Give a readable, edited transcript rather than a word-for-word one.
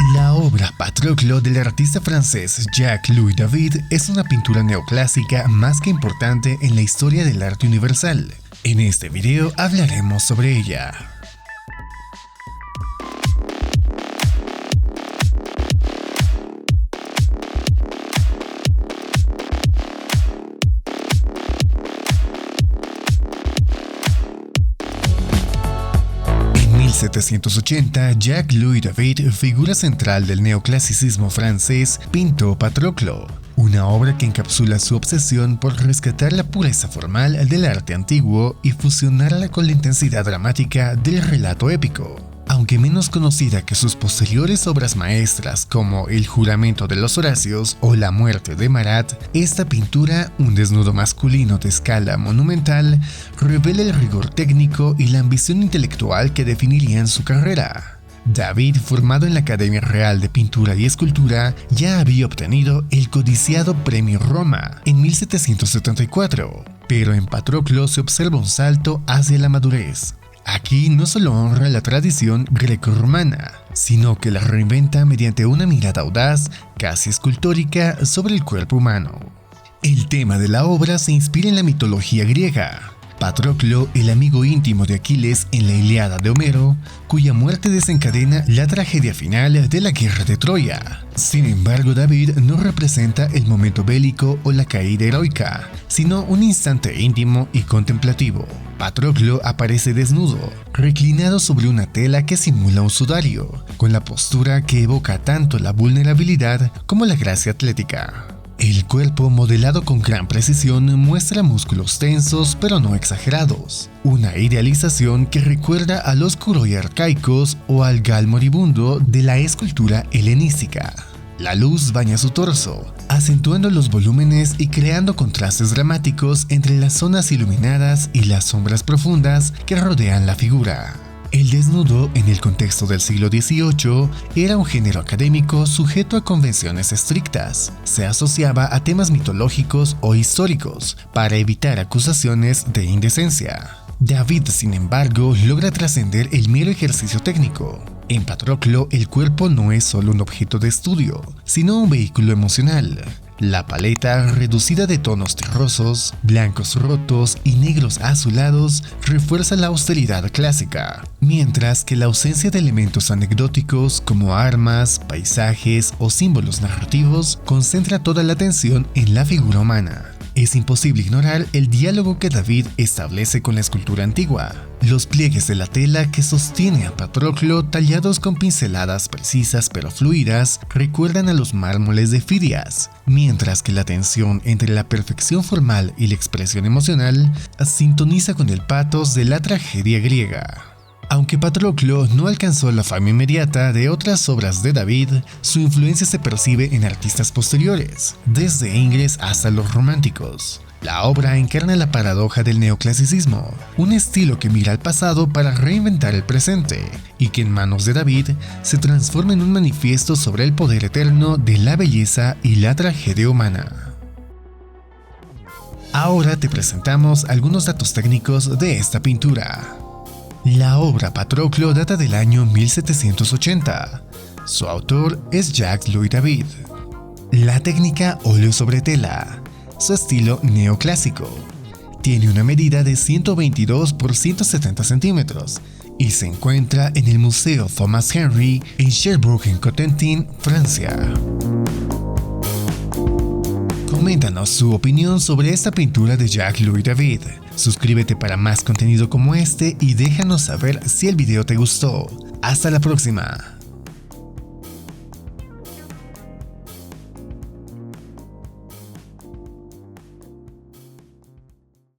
La obra Patroclo del artista francés Jacques-Louis David es una pintura neoclásica más que importante en la historia del arte universal. En este video hablaremos sobre ella. En 1780, Jacques-Louis David, figura central del neoclasicismo francés, pintó Patroclo, una obra que encapsula su obsesión por rescatar la pureza formal del arte antiguo y fusionarla con la intensidad dramática del relato épico. Aunque menos conocida que sus posteriores obras maestras como El juramento de los Horacios o La muerte de Marat, esta pintura, un desnudo masculino de escala monumental, revela el rigor técnico y la ambición intelectual que definirían su carrera. David, formado en la Academia Real de Pintura y Escultura, ya había obtenido el codiciado Premio Roma en 1774, pero en Patroclo se observa un salto hacia la madurez. Aquí no solo honra la tradición greco-romana, sino que la reinventa mediante una mirada audaz, casi escultórica, sobre el cuerpo humano. El tema de la obra se inspira en la mitología griega. Patroclo, el amigo íntimo de Aquiles en la Ilíada de Homero, cuya muerte desencadena la tragedia final de la guerra de Troya. Sin embargo, David no representa el momento bélico o la caída heroica, sino un instante íntimo y contemplativo. Patroclo aparece desnudo, reclinado sobre una tela que simula un sudario, con la postura que evoca tanto la vulnerabilidad como la gracia atlética. El cuerpo, modelado con gran precisión, muestra músculos tensos pero no exagerados, una idealización que recuerda a los kuroi arcaicos o al gal moribundo de la escultura helenística. La luz baña su torso, acentuando los volúmenes y creando contrastes dramáticos entre las zonas iluminadas y las sombras profundas que rodean la figura. El desnudo, en el contexto del siglo XVIII, era un género académico sujeto a convenciones estrictas. Se asociaba a temas mitológicos o históricos para evitar acusaciones de indecencia. David, sin embargo, logra trascender el mero ejercicio técnico. En Patroclo, el cuerpo no es solo un objeto de estudio, sino un vehículo emocional. La paleta, reducida de tonos terrosos, blancos rotos y negros azulados, refuerza la austeridad clásica, mientras que la ausencia de elementos anecdóticos como armas, paisajes o símbolos narrativos concentra toda la atención en la figura humana. Es imposible ignorar el diálogo que David establece con la escultura antigua. Los pliegues de la tela que sostiene a Patroclo, tallados con pinceladas precisas pero fluidas, recuerdan a los mármoles de Fidias, mientras que la tensión entre la perfección formal y la expresión emocional sintoniza con el pathos de la tragedia griega. Aunque Patroclo no alcanzó la fama inmediata de otras obras de David, su influencia se percibe en artistas posteriores, desde Ingres hasta los románticos. La obra encarna la paradoja del neoclasicismo, un estilo que mira al pasado para reinventar el presente, y que en manos de David se transforma en un manifiesto sobre el poder eterno de la belleza y la tragedia humana. Ahora te presentamos algunos datos técnicos de esta pintura. La obra Patroclo data del año 1780. Su autor es Jacques-Louis David. La técnica óleo sobre tela. Su estilo neoclásico. Tiene una medida de 122 por 170 centímetros y se encuentra en el Museo Thomas Henry en Cherbourg-en-Cotentin, Francia. Coméntanos su opinión sobre esta pintura de Jacques-Louis David. Suscríbete para más contenido como este y déjanos saber si el video te gustó. Hasta la próxima.